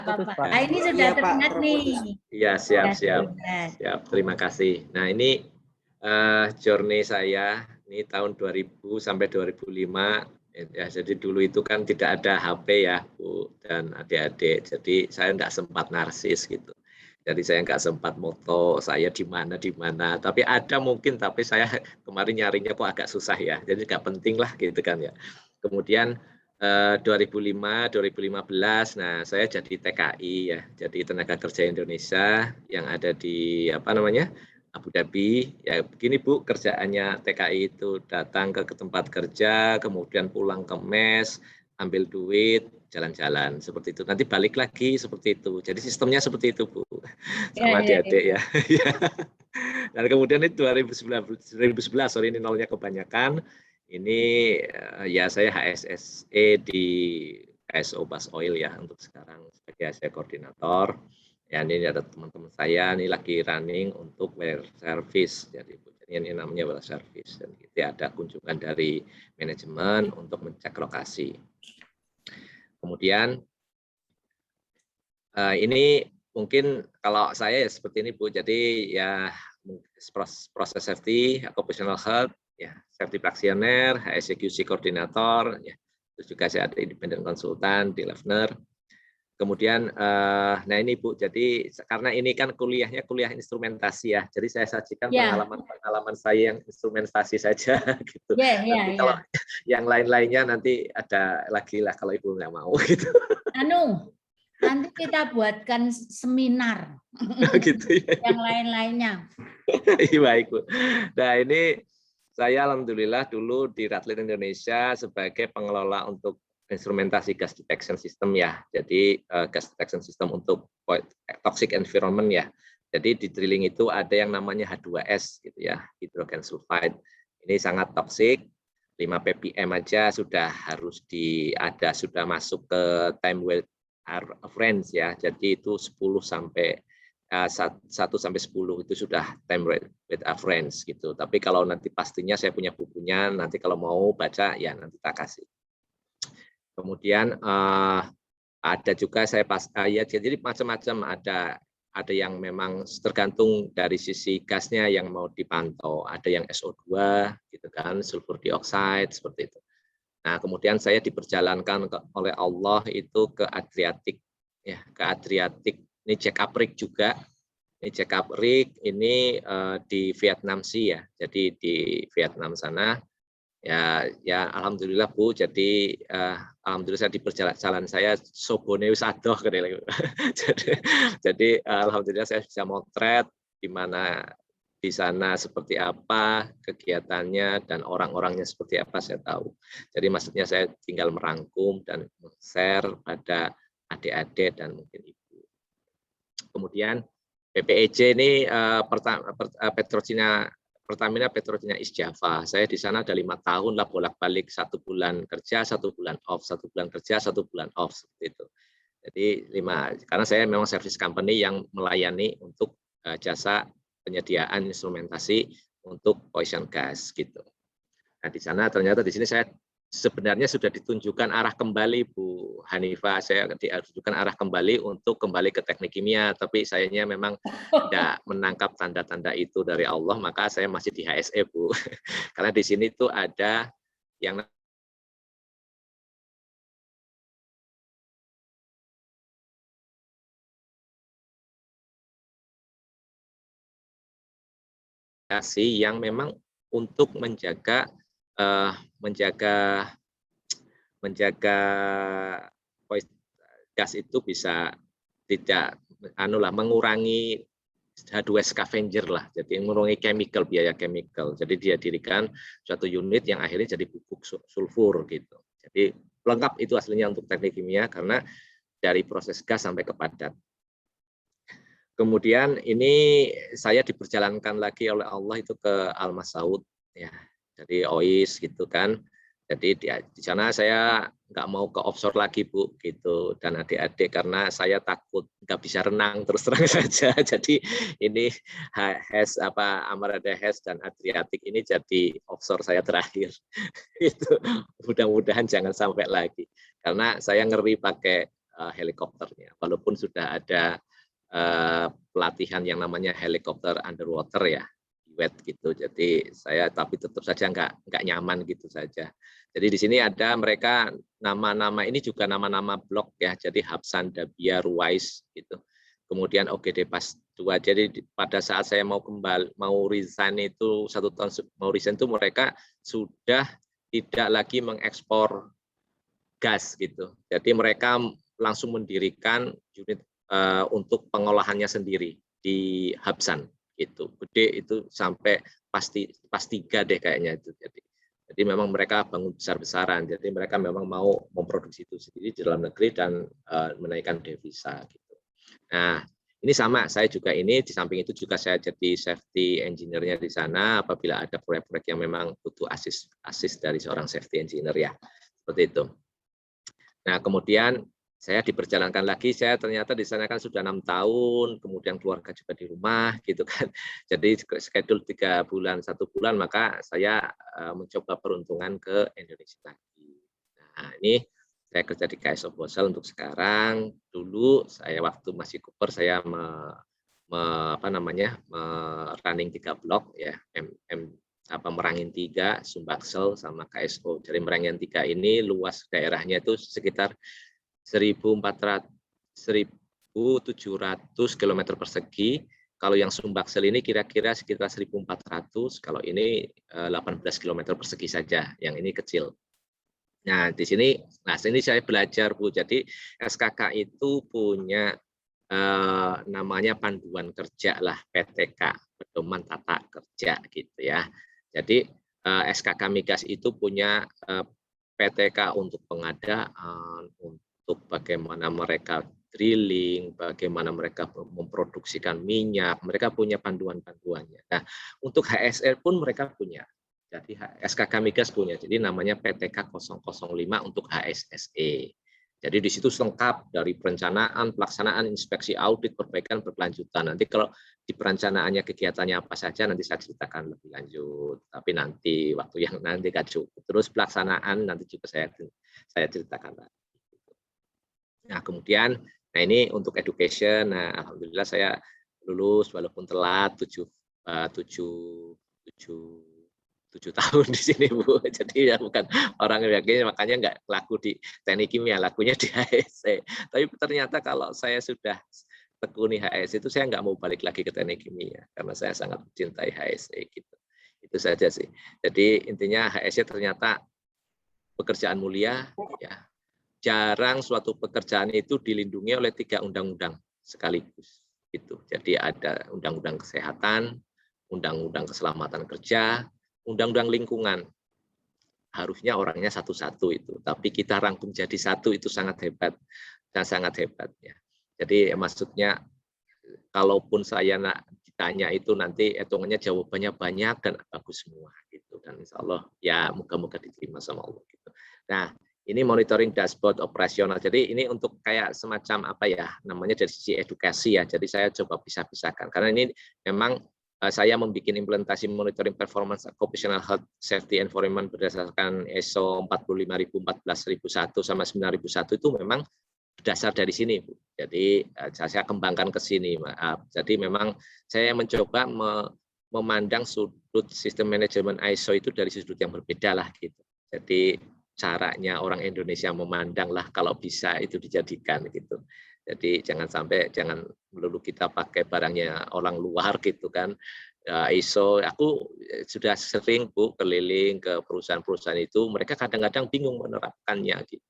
apa-apa. Pak. Ini sudah Iya, Pak, terlihat nih. Iya, Sudah siap. terlihat. Siap, terima kasih. Nah, ini journey saya ini tahun 2000 sampai 2005 ya. Jadi dulu itu kan tidak ada HP ya, Bu dan adik-adik. Jadi saya enggak sempat narsis gitu. Jadi saya nggak sempat moto saya di mana, tapi ada mungkin, tapi saya kemarin nyarinya kok agak susah ya, jadi nggak penting lah gitu kan ya. Kemudian 2005, 2015, nah saya jadi TKI ya, jadi Tenaga Kerja Indonesia yang ada di apa namanya Abu Dhabi. Ya begini Bu, kerjaannya TKI itu datang ke tempat kerja, kemudian pulang ke mes, ambil duit, jalan-jalan seperti itu. Nanti balik lagi seperti itu. Jadi sistemnya seperti itu, Bu. Sama adik-adik ya. Dan kemudian itu 2011, sorry ini nolnya kebanyakan. Ini ya saya HSSE di KSO Bas Oil ya untuk sekarang sebagai saya koordinator. Ya ini ada teman-teman saya ini lagi running untuk well service. Jadi ini namanya well service dan kita ada kunjungan dari manajemen untuk mencek lokasi. Kemudian ini mungkin kalau saya ya seperti ini Bu, jadi ya proses safety, occupational health, ya safety practitioner, HSEQC koordinator, ya terus juga saya ada independent konsultan di Levner. Kemudian, nah ini Bu, jadi karena ini kan kuliahnya kuliah instrumentasi ya, jadi saya sajikan pengalaman saya yang instrumentasi saja gitu. Nanti kalau yang lain-lainnya nanti ada lagi lah kalau Ibu nggak mau gitu. Nanti kita buatkan seminar gitu ya. Yang lain-lainnya. Iya baik Bu. Nah ini saya alhamdulillah dulu di Rattler Indonesia sebagai pengelola untuk instrumentasi gas detection system ya. Jadi gas detection system untuk toxic environment ya. Jadi di drilling itu ada yang namanya H2S gitu ya, hydrogen sulfide. Ini sangat toksik. 5 ppm aja sudah harus sudah masuk ke time weight range ya. Jadi itu 10 sampai 1 sampai 10 itu sudah time weight range gitu. Tapi kalau nanti pastinya saya punya bukunya, nanti kalau mau baca ya nanti tak kasih. Kemudian ada juga saya ya jadi macam-macam, ada yang memang tergantung dari sisi gasnya yang mau dipantau, ada yang SO2 gitu kan, sulfur dioxide seperti itu. Nah, kemudian saya diperjalankan oleh Allah itu ke Adriatik ya, ke Adriatik. Ini check up rig juga. Ini check up rig ini di Vietnam Sea ya. Jadi di Vietnam sana ya alhamdulillah Bu, jadi alhamdulillah saya di perjalanan saya sobone wis adoh jadi alhamdulillah saya bisa motret di mana di sana seperti apa kegiatannya dan orang-orangnya seperti apa saya tahu. Jadi maksudnya saya tinggal merangkum dan share pada adik-adik dan mungkin Ibu. Kemudian PPEJ ini Pertamina Petrochina East Java. Saya di sana ada 5 tahun lah bolak-balik, 1 bulan kerja, 1 bulan off, 1 bulan kerja, 1 bulan off seperti itu. Jadi 5, karena saya memang service company yang melayani untuk jasa penyediaan instrumentasi untuk poison gas gitu. Nah di sana ternyata di sini saya sebenarnya sudah ditunjukkan arah kembali Bu Hanifah, saya ditunjukkan arah kembali untuk kembali ke teknik kimia, tapi sayangnya memang tidak menangkap tanda-tanda itu dari Allah, maka saya masih di HSE Bu. Karena di sini tuh ada yang memang untuk menjaga gas itu bisa tidak mengurangi H2S scavenger lah, jadi mengurangi biaya chemical. Jadi dia dirikan suatu unit yang akhirnya jadi pupuk sulfur gitu. Jadi lengkap itu aslinya untuk teknik kimia karena dari proses gas sampai ke padat. Kemudian ini saya diperjalankan lagi oleh Allah itu ke Al-Masaud ya. Jadi OIS gitu kan. Jadi di sana saya nggak mau ke offshore lagi Bu gitu, dan adik-adik karena saya takut nggak bisa renang terus terang saja. Jadi ini Amarada Hes dan Adriatik ini jadi offshore saya terakhir. Itu mudah-mudahan jangan sampai lagi karena saya ngeri pakai helikopternya. Walaupun sudah ada pelatihan yang namanya helikopter underwater ya, wet gitu. Jadi saya tapi tetap saja nggak nyaman gitu saja. Jadi di sini ada mereka nama-nama ini juga nama-nama blok ya. Jadi Hapsan, Dabia, Ruwais gitu. Kemudian OGD Pas 2. Jadi pada saat saya mau resign itu 1 tahun mau resign itu mereka sudah tidak lagi mengekspor gas gitu. Jadi mereka langsung mendirikan unit untuk pengolahannya sendiri di Hapsan gitu. Gede itu sampai pasti 3 deh kayaknya itu. Jadi memang mereka bangun besar-besaran. Jadi mereka memang mau memproduksi itu sendiri di dalam negeri dan menaikkan devisa gitu. Nah, ini sama, saya juga ini di samping itu juga saya jadi safety engineer-nya di sana apabila ada proyek-proyek yang memang butuh assist dari seorang safety engineer ya. Seperti itu. Nah, kemudian saya diperjalankan lagi, saya ternyata di sana kan sudah 6 tahun, kemudian keluarga juga di rumah gitu kan. Jadi schedule 3 bulan, 1 bulan, maka saya mencoba peruntungan ke Indonesia lagi. Nah, ini saya kerja di KSO Bosel untuk sekarang. Dulu saya waktu masih Cooper saya running 3 blok ya, Merangin 3, Sumbaksel sama KSO. Jadi Merangin 3 ini luas daerahnya itu sekitar 1.700 km persegi. Kalau yang Sumbaksel ini kira-kira sekitar 1.400, kalau ini 18 km persegi saja, yang ini kecil. Nah, di sini saya belajar, Bu. Jadi SKK itu punya namanya panduan kerja lah, PTK, pedoman tata kerja gitu ya. Jadi SKK Migas itu punya PTK untuk pengadaan, untuk bagaimana mereka drilling, bagaimana mereka memproduksikan minyak, mereka punya panduan-panduannya. Nah, untuk HSE pun mereka punya. Jadi SKK Migas punya, jadi namanya PTK 005 untuk HSSE. Jadi di situ lengkap dari perencanaan, pelaksanaan, inspeksi, audit, perbaikan, berkelanjutan. Nanti kalau di perencanaannya kegiatannya apa saja nanti saya ceritakan lebih lanjut. Tapi nanti waktu yang nanti kan cukup. Terus pelaksanaan nanti juga saya ceritakan lagi. Nah kemudian, nah ini untuk education. Nah alhamdulillah saya lulus walaupun telat 7 tahun di sini Bu. Jadi ya bukan orang yang makanya nggak laku di teknik kimia, lakunya di HSE. Tapi ternyata kalau saya sudah tekuni HSE itu saya nggak mau balik lagi ke teknik kimia karena saya sangat mencintai HSE gitu. Itu saja sih. Jadi intinya HSE ternyata pekerjaan mulia ya. Jarang suatu pekerjaan itu dilindungi oleh 3 undang-undang sekaligus gitu. Jadi ada undang-undang kesehatan, undang-undang keselamatan kerja, undang-undang lingkungan. Harusnya orangnya satu-satu itu, tapi kita rangkum jadi satu itu sangat hebat dan sangat hebat ya. Jadi maksudnya kalaupun saya ditanya itu nanti hitungannya jawabannya banyak dan bagus semua gitu, dan insya Allah ya moga-moga diterima sama Allah gitu. Nah ini monitoring dashboard operasional. Jadi ini untuk kayak semacam apa ya namanya dari sisi edukasi ya. Jadi saya coba pisah-pisahkan karena ini memang saya membuat implementasi monitoring performance occupational health safety environment berdasarkan ISO 45001, 14001 sama 9001 itu memang berdasar dari sini, Bu. Jadi saya kembangkan ke sini, maaf. Jadi memang saya mencoba memandang sudut sistem manajemen ISO itu dari sudut yang berbeda lah gitu. Jadi caranya orang Indonesia memandang lah kalau bisa itu dijadikan gitu. Jadi jangan melulu kita pakai barangnya orang luar gitu kan. ISO, aku sudah sering Bu keliling ke perusahaan-perusahaan itu, mereka kadang-kadang bingung menerapkannya gitu.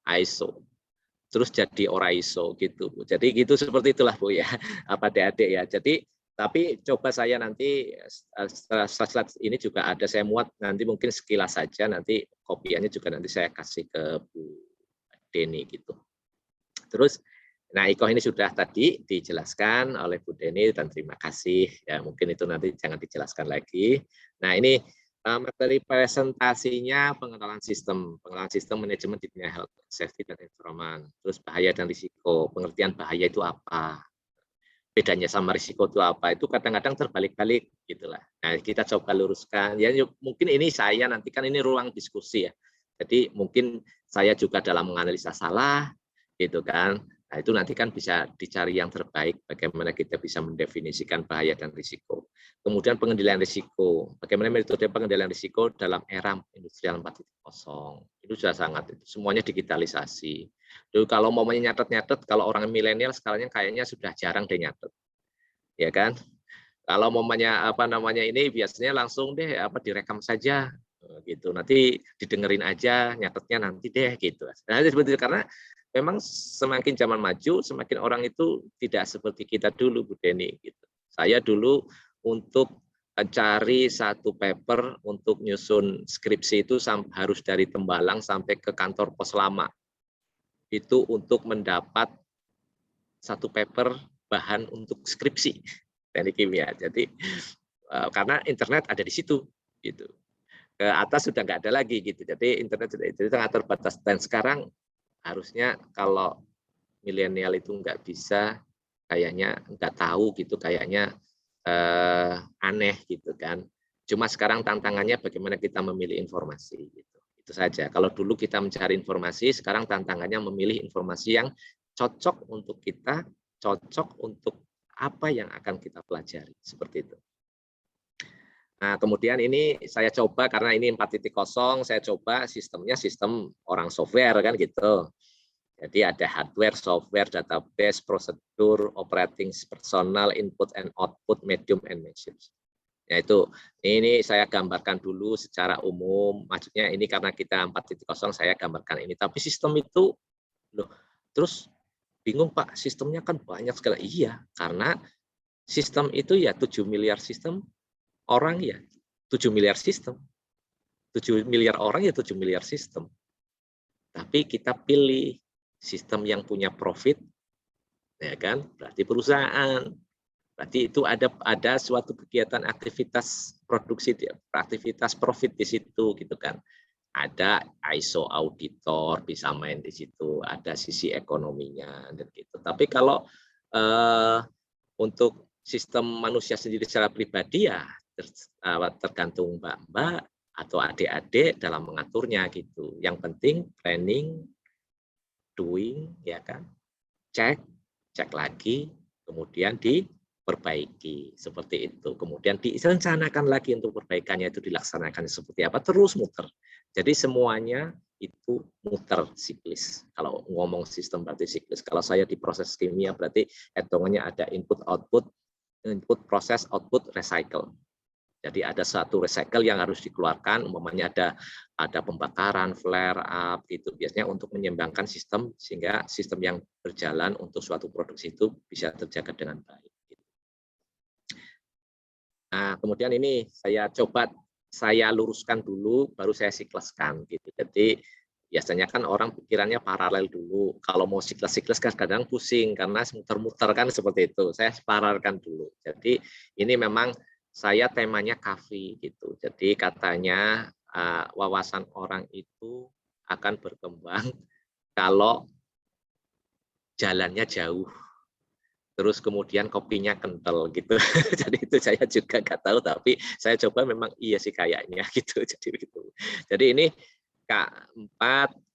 ISO. Terus jadi ora ISO gitu Bu. Jadi gitu seperti itulah Bu ya. Apa adik-adik ya. Jadi tapi coba saya nanti slide ini juga ada saya muat nanti mungkin sekilas saja nanti kopiannya juga nanti saya kasih ke Bu Deni gitu. Terus nah Iko ini sudah tadi dijelaskan oleh Bu Deni dan terima kasih ya mungkin itu nanti jangan dijelaskan lagi. Nah ini materi presentasinya pengenalan sistem manajemen di bidang health safety dan environment. Terus bahaya dan risiko, pengertian bahaya itu apa? Bedanya sama risiko itu apa? Itu kadang-kadang terbalik-balik gitulah. Nah, kita coba luruskan. Ya mungkin ini saya nanti kan ini ruang diskusi ya. Jadi mungkin saya juga dalam menganalisa salah, gitu kan. Nah, itu nanti kan bisa dicari yang terbaik, bagaimana kita bisa mendefinisikan bahaya dan risiko. Kemudian pengendalian risiko, bagaimana metode pengendalian risiko dalam era industrial 4.0. Itu sudah sangat, semuanya digitalisasi. Dulu kalau mau nyatet-nyatet, kalau orang milenial sekarang kayaknya sudah jarang deh nyatet, ya kan? Kalau momennya apa namanya ini biasanya langsung deh direkam saja gitu. Nanti didengerin aja, nyatetnya nanti deh gitu. Nah, seperti itu karena memang semakin zaman maju, semakin orang itu tidak seperti kita dulu, Bu Deni gitu. Saya dulu untuk cari satu paper untuk nyusun skripsi itu harus dari Tembalang sampai ke kantor pos lama. Itu untuk mendapat satu paper bahan untuk skripsi teknik kimia. Jadi karena internet ada di situ gitu. Ke atas sudah nggak ada lagi gitu. Jadi internet sudah itu sangat terbatas dan sekarang harusnya kalau milenial itu nggak bisa kayaknya nggak tahu gitu kayaknya aneh gitu kan. Cuma sekarang tantangannya bagaimana kita memilih informasi gitu. Itu saja. Kalau dulu kita mencari informasi, sekarang tantangannya memilih informasi yang cocok untuk kita, cocok untuk apa yang akan kita pelajari seperti itu. Nah, kemudian ini saya coba karena ini 4.0, saya coba sistemnya sistem orang software kan gitu. Jadi ada hardware, software, database, prosedur, operating personal, input and output, medium and message. Ya itu, ini saya gambarkan dulu secara umum. Maksudnya ini karena kita 4.0 saya gambarkan ini. Tapi sistem itu, loh, terus bingung Pak, sistemnya kan banyak sekali. Iya, karena sistem itu ya 7 miliar sistem, orang ya 7 miliar sistem. 7 miliar orang ya 7 miliar sistem. Tapi kita pilih sistem yang punya profit, ya kan? Berarti perusahaan. Berarti itu ada suatu kegiatan aktivitas produksi, aktivitas profit di situ gitu kan. Ada ISO auditor bisa main di situ, ada sisi ekonominya dan gitu. Tapi kalau untuk sistem manusia sendiri secara pribadi ya tergantung Mbak-mbak atau adik-adik dalam mengaturnya gitu. Yang penting planning, doing, ya kan, cek lagi, kemudian diperbaiki seperti itu. Kemudian direncanakan lagi untuk perbaikannya itu dilaksanakan seperti apa, terus muter. Jadi semuanya itu muter siklis. Kalau ngomong sistem berarti siklis. Kalau saya di proses kimia berarti hitungannya ada input output, input proses output recycle. Jadi ada satu recycle yang harus dikeluarkan, umpamanya ada pembakaran, flare up gitu. Biasanya untuk menyeimbangkan sistem sehingga sistem yang berjalan untuk suatu produksi itu bisa terjaga dengan baik. Nah, kemudian ini saya coba saya luruskan dulu, baru saya sikleskan gitu. Jadi biasanya kan orang pikirannya paralel dulu. Kalau mau sikles-sikles kadang-kadang pusing karena muter-muter kan seperti itu. Saya paralelkan dulu. Jadi ini memang saya temanya kafi gitu. Jadi katanya wawasan orang itu akan berkembang kalau jalannya jauh. Terus kemudian kopinya kental gitu. Jadi itu saya juga nggak tahu, tapi saya coba memang iya sih kayaknya gitu. Jadi begitu. Jadi ini K4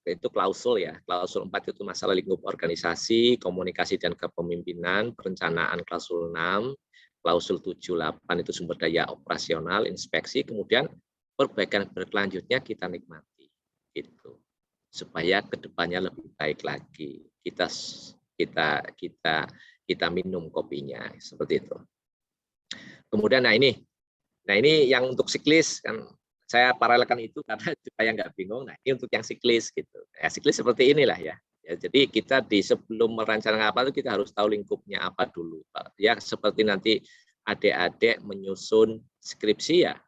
itu klausul ya. Klausul 4 itu masalah lingkup organisasi, komunikasi dan kepemimpinan, perencanaan klausul 6, klausul 7, 8 itu sumber daya operasional, inspeksi, kemudian perbaikan berkelanjutnya kita nikmati gitu. Supaya kedepannya lebih baik lagi. Kita minum kopinya seperti itu. Kemudian nah ini yang untuk siklis kan saya paralelkan itu karena supaya nggak bingung. Nah ini untuk yang siklis gitu. Ya, siklis seperti inilah ya. Jadi kita sebelum merancangkan apa itu kita harus tahu lingkupnya apa dulu. Ya seperti nanti adik-adik menyusun skripsi ya.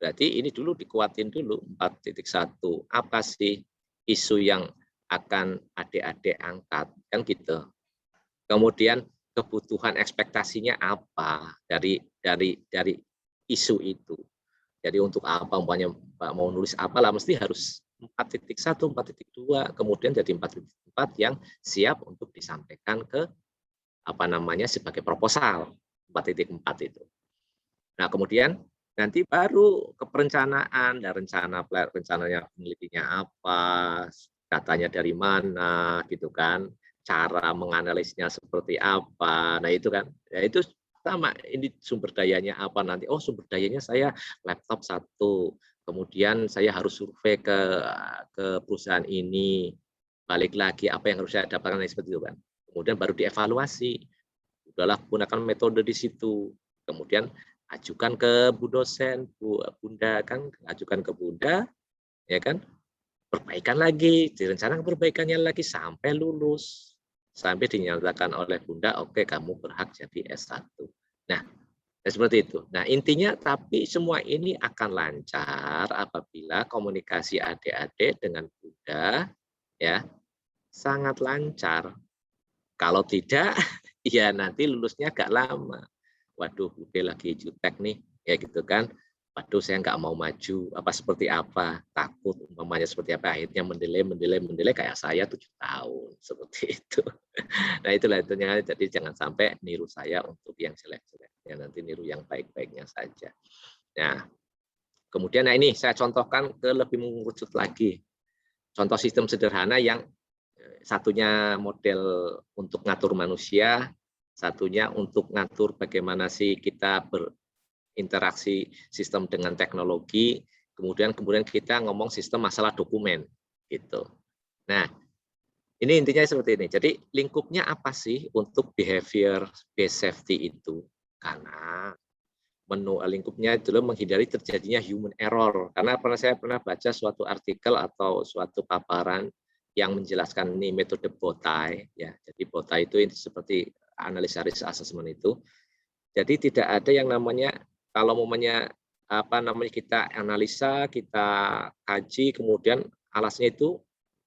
Berarti ini dulu dikuatin dulu 4.1. Apa sih isu yang akan adik-adik angkat kan gitu. Kemudian kebutuhan ekspektasinya apa dari isu itu. Jadi untuk apa umpamanya Pak mau nulis apalah mesti harus 4.1, 4.2, kemudian jadi 4.4 yang siap untuk disampaikan ke sebagai proposal 4.4 itu. Nah, kemudian nanti baru ke perencanaan, dan rencananya penelitinya apa, datanya dari mana gitu kan, cara menganalisnya seperti apa. Nah itu kan, ya itu sama, ini sumber dayanya apa nanti, oh sumber dayanya saya laptop satu, kemudian saya harus survei ke perusahaan ini, balik lagi apa yang harus saya dapatkan seperti itu kan. Kemudian baru dievaluasi, udahlah gunakan metode di situ. Kemudian ajukan ke Bu dosen, Bunda kan, ajukan ke Bunda, ya kan, perbaikan lagi, direncanakan perbaikannya lagi sampai lulus. Sampai dinyatakan oleh Bunda, oke kamu berhak jadi S1. Nah, seperti itu. Nah, intinya tapi semua ini akan lancar apabila komunikasi adik-adik dengan Bunda ya sangat lancar. Kalau tidak, ya nanti lulusnya agak lama. Waduh, udah lagi jutek nih, ya gitu kan. Waduh, saya nggak mau maju, apa seperti apa, takut umpamanya seperti apa, akhirnya mendelay kayak saya 7 tahun, seperti itu. Nah itulah itunya, jadi jangan sampai niru saya untuk yang jelek-jeleknya, nanti niru yang baik-baiknya saja. Nah, kemudian nah ini saya contohkan ke lebih mengerucut lagi. Contoh sistem sederhana yang satunya model untuk ngatur manusia, satunya untuk ngatur bagaimana sih kita berinteraksi sistem dengan teknologi, kemudian kita ngomong sistem masalah dokumen gitu. Nah, ini intinya seperti ini. Jadi lingkupnya apa sih untuk behavior based safety itu? Karena menu lingkupnya adalah menghindari terjadinya human error. Karena saya pernah baca suatu artikel atau suatu paparan yang menjelaskan ini metode Botai, ya. Jadi Botai itu seperti analisa risk assessment itu. Jadi tidak ada yang namanya kalau namanya kita analisa, kita kaji, kemudian alasnya itu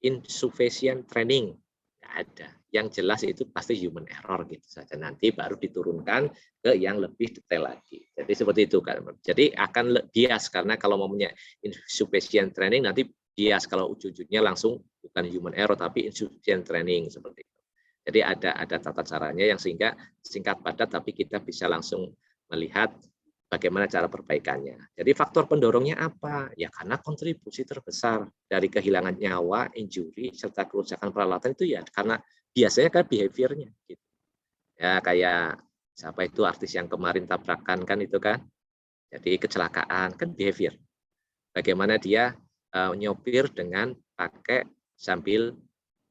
insufficient training, nggak ada. Yang jelas itu pasti human error gitu saja. Nanti baru diturunkan ke yang lebih detail lagi. Jadi seperti itu kan. Jadi akan bias karena kalau namanya insufficient training nanti bias kalau ujung-ujungnya langsung bukan human error tapi insufficient training seperti itu. Jadi ada tata caranya yang sehingga singkat padat tapi kita bisa langsung melihat bagaimana cara perbaikannya. Jadi faktor pendorongnya apa? Ya karena kontribusi terbesar dari kehilangan nyawa, injury, serta kerusakan peralatan itu ya karena biasanya kan behavior-nya. Gitu. Ya kayak siapa itu artis yang kemarin tabrakan kan itu kan. Jadi kecelakaan kan behavior. Bagaimana dia nyopir dengan pakai sambil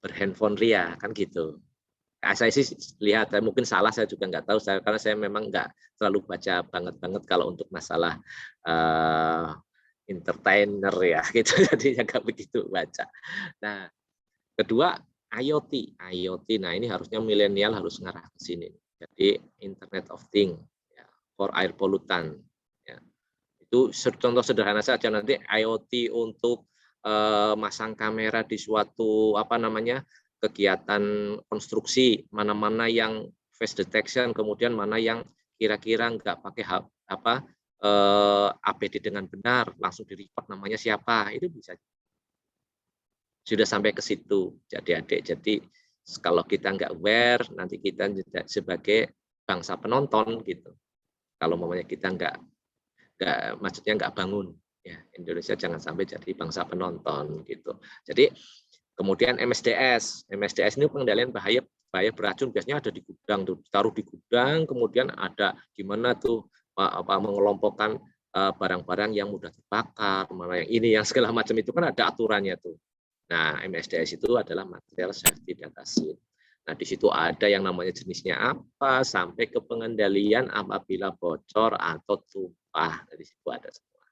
berhandphone ria kan gitu. Saya sih lihat, mungkin salah saya juga nggak tahu, karena saya memang nggak terlalu baca banget kalau untuk masalah entertainer ya, gitu. Jadi nggak begitu baca. Nah, kedua IoT. Nah ini harusnya milenial harus ngarah ke sini. Jadi Internet of Things, ya, for air pollutant. Ya. Itu contoh sederhana saja nanti IoT untuk masang kamera di suatu kegiatan konstruksi, mana-mana yang face detection, kemudian mana yang kira-kira nggak pakai APD dengan benar, langsung di-report namanya siapa, itu bisa. Sudah sampai ke situ, jadi adik. Jadi kalau kita nggak aware, nanti kita sebagai bangsa penonton gitu. Kalau mamanya kita maksudnya nggak bangun, ya Indonesia jangan sampai jadi bangsa penonton gitu. Jadi kemudian MSDS ini pengendalian bahaya beracun biasanya ada di gudang tuh, taruh di gudang, kemudian ada gimana tuh mengelompokkan barang-barang yang mudah terbakar, mana yang ini yang segala macam itu kan ada aturannya tuh. Nah, MSDS itu adalah Material Safety Data Sheet. Nah, di situ ada yang namanya jenisnya apa sampai ke pengendalian apabila bocor atau tumpah. Di situ ada semua.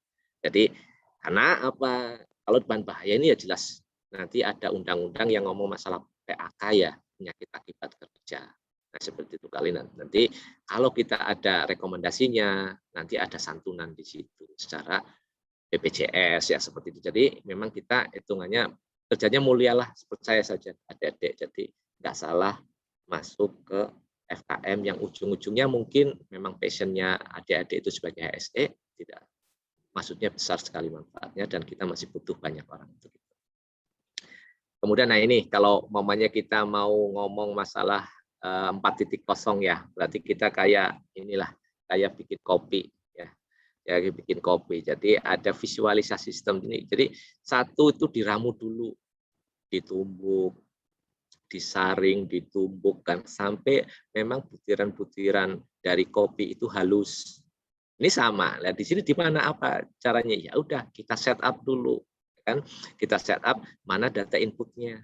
Jadi karena apa? Kalau bahan bahaya ini ya jelas nanti ada undang-undang yang ngomong masalah PAK ya, penyakit akibat kerja. Nah, seperti itu kali nanti kalau kita ada rekomendasinya, nanti ada santunan di situ secara BPJS ya seperti itu. Jadi memang kita hitungannya kerjanya mulialah, percaya saja adik-adik. Jadi nggak salah masuk ke FKM yang ujung-ujungnya mungkin memang passionnya adik-adik itu sebagai HSE, tidak maksudnya besar sekali manfaatnya dan kita masih butuh banyak orang untuk itu. Kemudian nah ini kalau mamanya kita mau ngomong masalah 4.0 ya, berarti kita kayak inilah kayak bikin kopi ya. Ya bikin kopi. Jadi ada visualisasi sistem ini. Jadi satu itu diramu dulu ditumbuk, disaring, ditumbukkan sampai memang butiran-butiran dari kopi itu halus. Ini sama. Nah, di sini di mana apa caranya? Ya udah kita set up dulu, kan? Kita set up mana data inputnya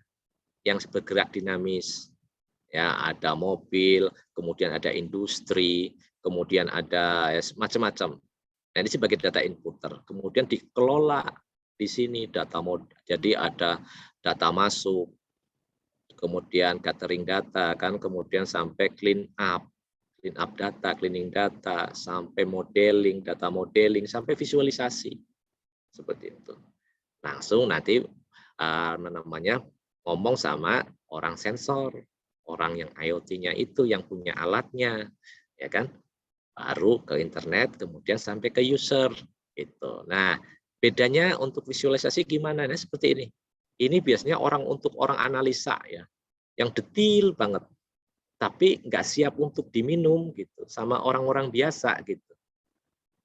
yang bergerak dinamis. Ya, ada mobil, kemudian ada industri, kemudian ada macam-macam. Nah, ini sebagai data inputer. Kemudian dikelola di sini data mod. Jadi ada data masuk, kemudian gathering data, kan, kemudian sampai clean up data, cleaning data, sampai modeling, data modeling, sampai visualisasi. Seperti itu. Langsung nanti ngomong sama orang sensor, orang yang IoT-nya itu yang punya alatnya, ya kan? Baru ke internet, kemudian sampai ke user. Gitu. Nah, bedanya untuk visualisasi gimana? Nah, seperti ini. Ini biasanya untuk orang analisa ya, yang detail banget. Tapi nggak siap untuk diminum gitu sama orang-orang biasa gitu.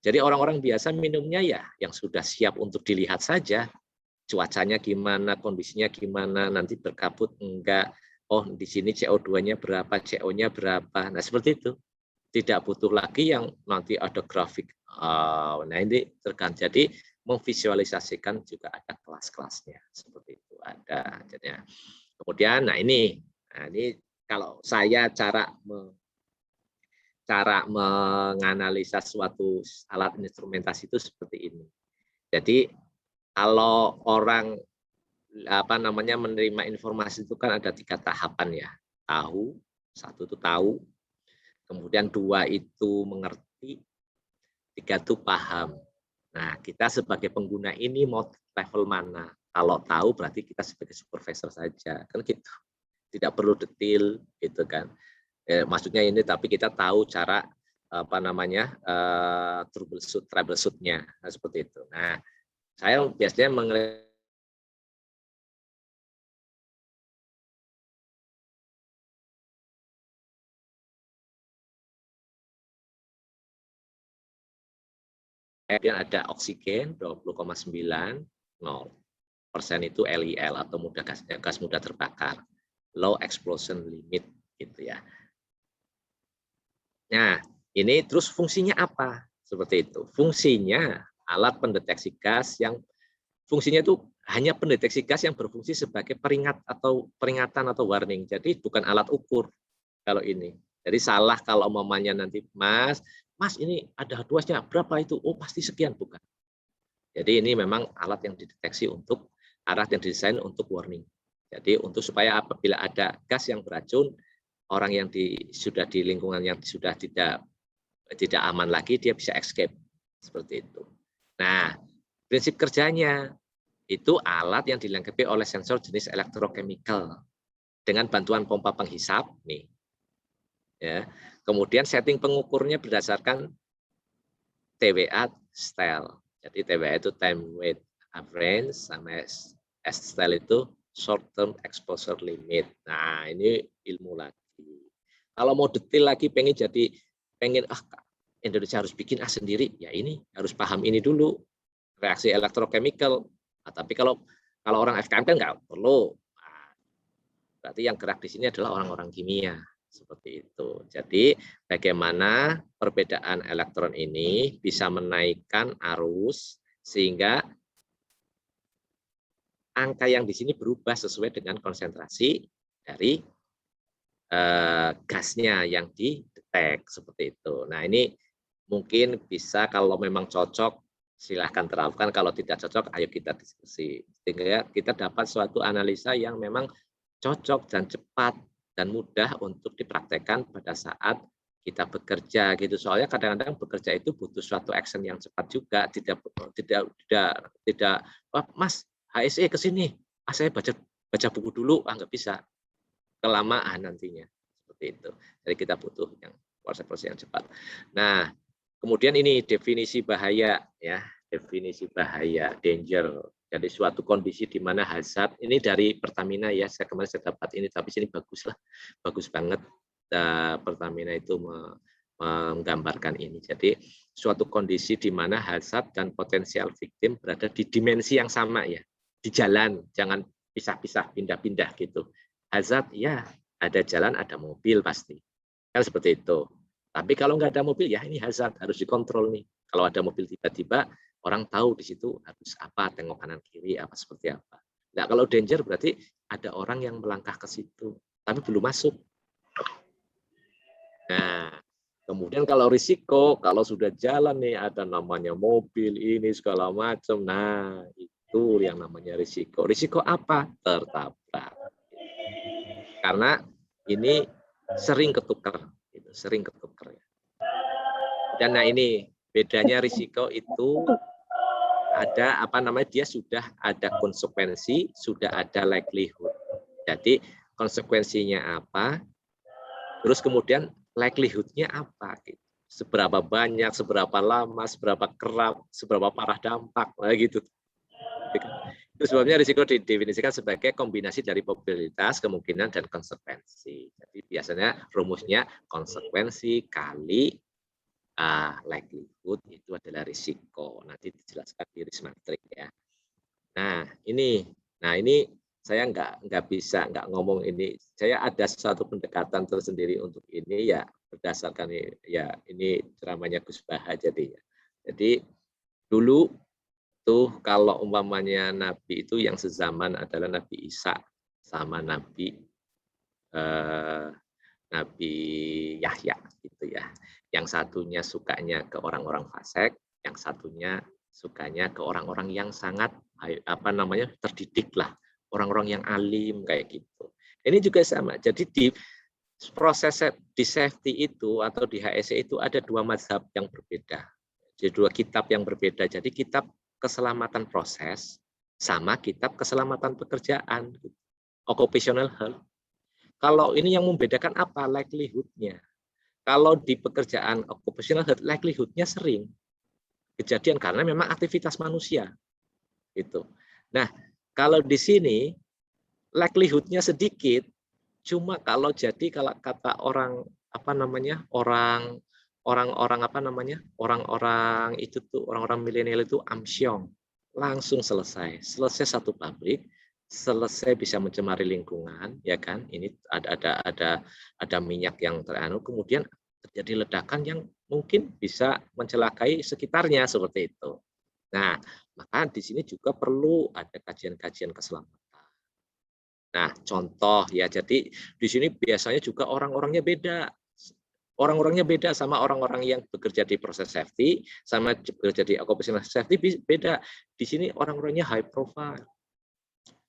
Jadi orang-orang biasa minumnya ya yang sudah siap untuk dilihat saja, cuacanya gimana, kondisinya gimana, nanti berkabut enggak, oh di sini CO2-nya berapa, CO-nya berapa. Nah, seperti itu. Tidak butuh lagi yang nanti ada grafik. Nah, ini tergantung. Jadi memvisualisasikan juga ada kelas-kelasnya seperti itu ada. Jadi, kemudian nah ini kalau saya cara menganalisa suatu alat instrumentasi itu seperti ini. Jadi kalau orang menerima informasi itu kan ada 3 tahapan ya. Tahu, 1 itu tahu, kemudian 2 itu mengerti, 3 itu paham. Nah, kita sebagai pengguna ini mau level mana? Kalau tahu berarti kita sebagai supervisor saja, kan gitu. Tidak perlu detail gitu kan. Maksudnya ini tapi kita tahu cara troubleshoot-nya seperti itu. Nah, saya biasanya ada oksigen 20,9, 0% itu LEL atau gas mudah terbakar, low explosion limit gitu ya. Nah, ini terus fungsinya apa? Seperti itu. Fungsinya alat pendeteksi gas yang fungsinya itu hanya pendeteksi gas yang berfungsi sebagai peringatan atau warning. Jadi bukan alat ukur kalau ini. Jadi salah kalau umpamanya nanti Mas ini ada H2-nya berapa itu? Oh pasti sekian, bukan. Jadi ini memang alat yang dideteksi untuk alat yang didesain untuk warning. Jadi untuk supaya apabila ada gas yang beracun, orang yang sudah di lingkungan yang sudah tidak aman lagi, dia bisa escape seperti itu. Nah, prinsip kerjanya itu alat yang dilengkapi oleh sensor jenis elektrochemical dengan bantuan pompa penghisap nih. Ya. Kemudian setting pengukurnya berdasarkan TWA style. Jadi TWA itu time weight average sama style itu short term exposure limit. Nah, ini ilmu lagi. Kalau mau detail lagi pengen Indonesia harus bikin sendiri, ya ini harus paham ini dulu reaksi elektrochemical. Nah, tapi kalau orang FKM kan nggak perlu. Nah, berarti yang gerak di sini adalah orang-orang kimia seperti itu. Jadi bagaimana perbedaan elektron ini bisa menaikkan arus sehingga angka yang di sini berubah sesuai dengan konsentrasi dari gasnya yang didetek seperti itu. Nah, ini mungkin bisa kalau memang cocok silahkan terapkan, kalau tidak cocok ayo kita diskusi sehingga kita dapat suatu analisa yang memang cocok dan cepat dan mudah untuk dipraktekkan pada saat kita bekerja gitu. Soalnya kadang-kadang bekerja itu butuh suatu action yang cepat juga, tidak oh, Mas HSE ke sini, saya baca buku dulu, nggak bisa. Kelamaan nantinya seperti itu. Jadi kita butuh yang proses yang cepat. Nah, kemudian ini definisi bahaya ya, definisi bahaya danger. Jadi suatu kondisi di mana hazard ini dari Pertamina ya, kemarin saya dapat ini, tapi sini bagus banget. Pertamina itu menggambarkan ini. Jadi suatu kondisi di mana hazard dan potensial victim berada di dimensi yang sama ya, di jalan, jangan pisah-pisah, pindah-pindah gitu. Hazard, ya ada jalan, ada mobil pasti. Kan seperti itu. Tapi kalau nggak ada mobil, ya ini hazard, harus dikontrol nih. Kalau ada mobil tiba-tiba, orang tahu di situ harus apa, tengok kanan kiri, apa seperti apa. Nah, kalau danger berarti ada orang yang melangkah ke situ, tapi belum masuk. Nah, kemudian kalau risiko, kalau sudah jalan nih ada namanya mobil ini segala macam. Nah, itu yang namanya risiko. Risiko apa? Tertabrak. Karena ini sering ketukar, sering ketukar. Dan nah ini bedanya risiko itu ada apa namanya, dia sudah ada konsekuensi, sudah ada likelihood. Jadi konsekuensinya apa? Terus kemudian likelihood-nya apa? Gitu. Seberapa banyak, seberapa lama, seberapa kerap, seberapa parah dampak, nah, gitu. Itu sebabnya risiko didefinisikan sebagai kombinasi dari probabilitas, kemungkinan, dan konsekuensi. Jadi biasanya rumusnya konsekuensi kali likelihood itu adalah risiko. Nanti dijelaskan di risk matrix ya. Nah ini saya nggak bisa ngomong ini. Saya ada satu pendekatan tersendiri untuk ini ya berdasarkan ya ini ceramahnya Gus Baha jadinya. Jadi dulu tuh kalau umpamanya Nabi itu yang sezaman adalah Nabi Isa sama Nabi Yahya gitu ya. Yang satunya sukanya ke orang-orang fasik, yang satunya sukanya ke orang-orang yang sangat apa namanya terdidik lah, orang-orang yang alim kayak gitu. Ini juga sama. Jadi di proses di safety itu atau di HSE itu ada dua mazhab yang berbeda. Jadi dua kitab yang berbeda. Jadi kitab keselamatan proses sama kitab keselamatan pekerjaan, occupational health. Kalau ini yang membedakan apa? Likelihood-nya. Kalau di pekerjaan occupational health, likelihood-nya sering kejadian karena memang aktivitas manusia. Gitu. Nah, kalau di sini likelihood-nya sedikit, cuma kalau jadi kalau kata orang apa namanya orang-orang apa namanya orang-orang itu tuh orang-orang milenial itu amsyong langsung selesai satu pabrik selesai bisa mencemari lingkungan ya kan ini ada minyak yang teranu kemudian terjadi ledakan yang mungkin bisa mencelakai sekitarnya seperti itu. Nah maka di sini juga perlu ada kajian-kajian keselamatan. Nah, contoh ya, jadi di sini biasanya juga orang-orangnya beda. Orang-orangnya beda sama orang-orang yang bekerja di proses safety, sama bekerja di occupational safety beda. Di sini orang-orangnya high profile.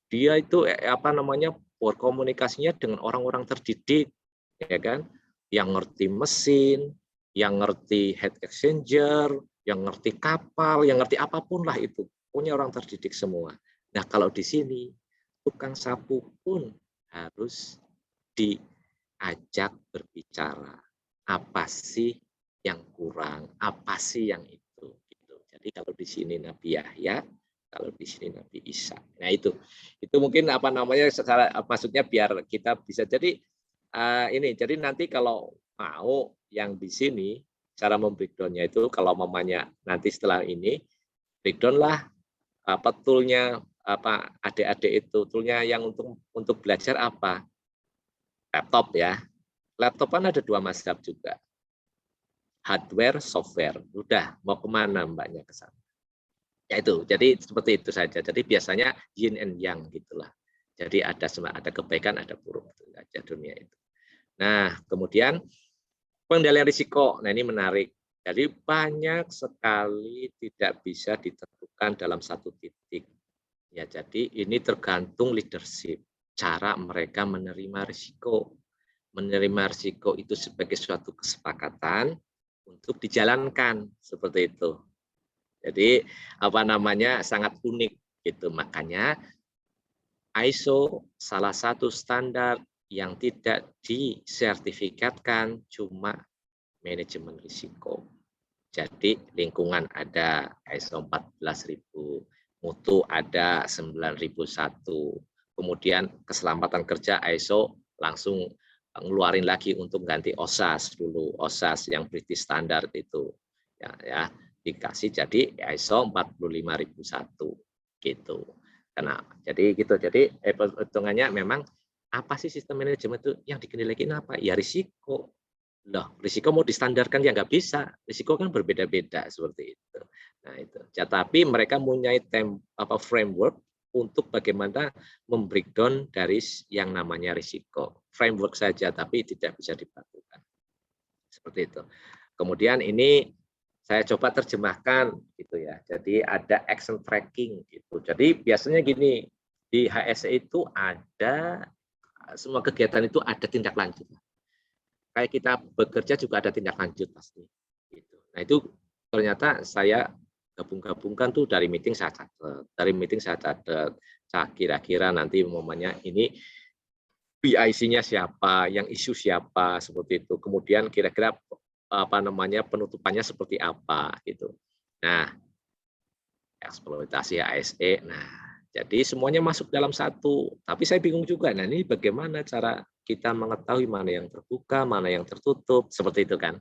Dia itu apa namanya berkomunikasinya dengan orang-orang terdidik, ya kan? Yang ngerti mesin, yang ngerti heat exchanger, yang ngerti kapal, yang ngerti apapun lah itu. Punya orang terdidik semua. Nah, kalau di sini tukang sapu pun harus diajak berbicara. Apa sih yang kurang? Apa sih yang itu? Gitu. Jadi kalau di sini Nabi Yahya, kalau di sini Nabi Isa. Nah itu mungkin apa namanya secara maksudnya biar kita bisa jadi ini. Jadi nanti kalau mau yang di sini cara membreakdownnya itu kalau mamanya nanti setelah ini breakdown lah apa toolnya apa adik-adik itu toolnya yang untuk belajar apa laptop ya laptop kan ada dua mazhab juga hardware software udah mau kemana mbaknya ke sana ya itu jadi seperti itu saja jadi biasanya yin and yang gitulah jadi ada kebaikan ada buruk itu aja dunia itu. Nah kemudian pengendalian risiko nah ini menarik jadi banyak sekali tidak bisa ditentukan dalam satu titik. Ya, jadi ini tergantung leadership, cara mereka menerima risiko. Menerima risiko itu sebagai suatu kesepakatan untuk dijalankan seperti itu. Jadi apa namanya sangat unik gitu. Makanya ISO salah satu standar yang tidak disertifikatkan cuma manajemen risiko. Jadi lingkungan ada ISO 14.000 mutu ada 9.001. Kemudian keselamatan kerja ISO langsung ngeluarin lagi untuk ganti OSAS dulu, OSAS yang British Standard itu. Ya dikasih jadi ISO 45.001 gitu. Karena jadi gitu. Jadi hitungannya memang apa sih sistem manajemen itu yang dikendalikan apa? Ya risiko. Loh, risiko mau distandarkan ya nggak bisa. Risiko kan berbeda-beda seperti itu. Nah itu. Ya, tapi mereka mempunyai framework untuk bagaimana membreakdown dari yang namanya risiko. Framework saja, tapi tidak bisa dibakukan. Seperti itu. Kemudian ini saya coba terjemahkan gitu ya. Jadi ada action tracking gitu. Jadi biasanya gini, di HSE itu ada semua kegiatan itu ada tindak lanjut. Kayak kita bekerja juga ada tindak lanjut pasti. Gitu. Nah itu ternyata saya gabung-gabungkan tuh dari meeting saya catat, kira-kira nanti momennya ini PIC-nya siapa, yang isu siapa seperti itu. Kemudian kira-kira penutupannya seperti apa gitu. Nah, eksploitasi ASE. Nah, jadi semuanya masuk dalam satu. Tapi saya bingung juga. Nah, ini bagaimana cara kita mengetahui mana yang terbuka, mana yang tertutup, seperti itu kan.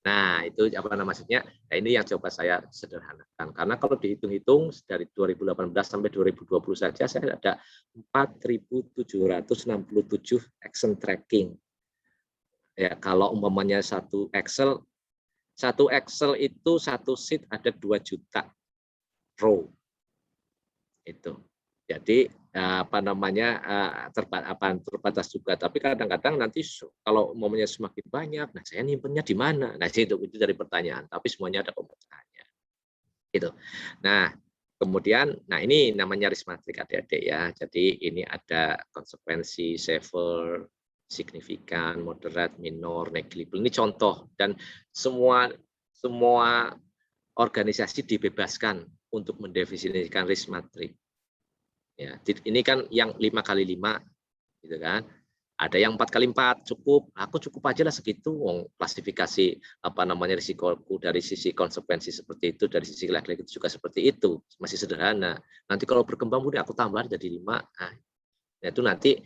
Nah, itu apa maksudnya? Nah, ini yang coba saya sederhanakan. Karena kalau dihitung-hitung dari 2018 sampai 2020 saja saya ada 4.767 action tracking. Ya, kalau umpamanya satu Excel itu satu sheet ada 2 juta row. Itu. Jadi terbatas juga. Tapi kadang-kadang nanti kalau umpamanya semakin banyak, nah saya nyimpennya di mana? Nah itu dari pertanyaan. Tapi semuanya ada pemecahannya. Gitu. Nah kemudian, nah ini namanya risk matrix adik-adik ya. Jadi ini ada konsekuensi, severe, signifikan, moderate, minor, negligible. Ini contoh dan semua organisasi dibebaskan untuk mendefinisikan risk matrix. Ya, ini kan yang 5x5, gitu kan? Ada yang 4x4 cukup. Aku cukup aja lah segitu. Klasifikasi risikoku dari sisi konsekuensi seperti itu, dari sisi laki-laki juga seperti itu, masih sederhana. Nanti kalau berkembang kemudian aku tambah jadi 5. Nah, itu nanti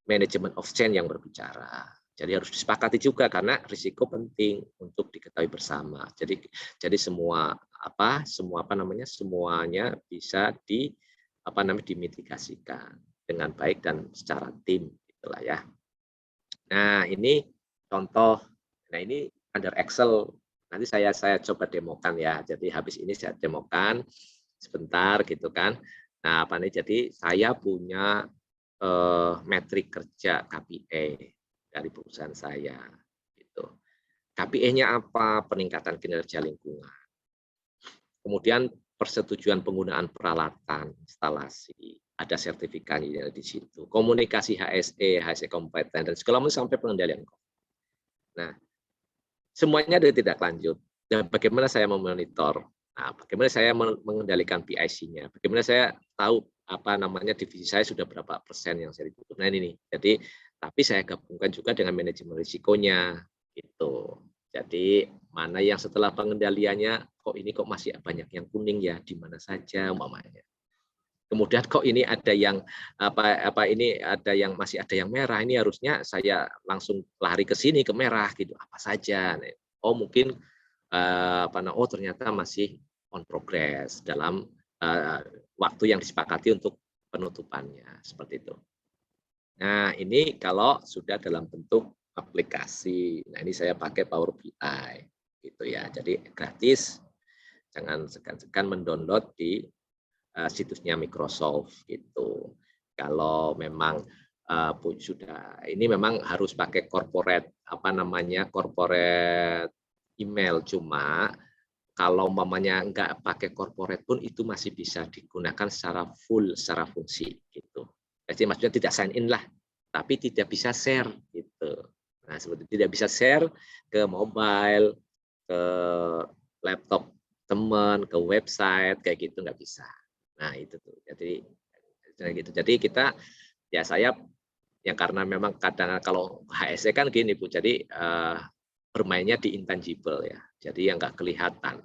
manajemen of change yang berbicara. Jadi harus disepakati juga karena risiko penting untuk diketahui bersama. Jadi semuanya bisa dimitigasikan dengan baik dan secara tim gitulah ya. Nah, ini contoh. Nah, ini under Excel. Nanti saya coba demokan ya. Jadi habis ini saya demokan sebentar gitu kan. Nah, jadi saya punya metrik kerja KPI dari perusahaan saya gitu. KPI-nya apa? Peningkatan kinerja lingkungan. Kemudian persetujuan penggunaan peralatan, instalasi, ada sertifikatnya di situ. Komunikasi HSE kompeten dan segala macam sampai pengendalian. Nah, semuanya ada tindak lanjut. Dan bagaimana saya memonitor? Nah, bagaimana saya mengendalikan PIC-nya? Bagaimana saya tahu divisi saya sudah berapa persen yang saya tutup? Nah ini. Jadi, tapi saya gabungkan juga dengan manajemen risikonya, gitu. Jadi mana yang setelah pengendaliannya kok masih banyak yang kuning ya, di mana saja umpamanya. Kemudian kok ini ada yang masih ada yang merah, ini harusnya saya langsung lari ke sini ke merah gitu, apa saja. Oh mungkin ternyata masih on progress dalam waktu yang disepakati untuk penutupannya seperti itu. Nah, ini kalau sudah dalam bentuk aplikasi. Nah, ini saya pakai Power BI gitu ya. Jadi gratis. Jangan segan-segan mendownload di situsnya Microsoft gitu. Kalau memang sudah ini memang harus pakai corporate corporate email, cuma kalau mamanya nggak pakai corporate pun itu masih bisa digunakan secara full, secara fungsi gitu. Jadi maksudnya tidak sign in lah, tapi tidak bisa share gitu. Nah, seperti tidak bisa share ke mobile, ke laptop teman, ke website kayak gitu nggak bisa. Nah, itu tuh. Jadi kita ya saya ya karena memang kadang kalau HSE kan gini Bu, jadi bermainnya di intangible ya, jadi yang nggak kelihatan.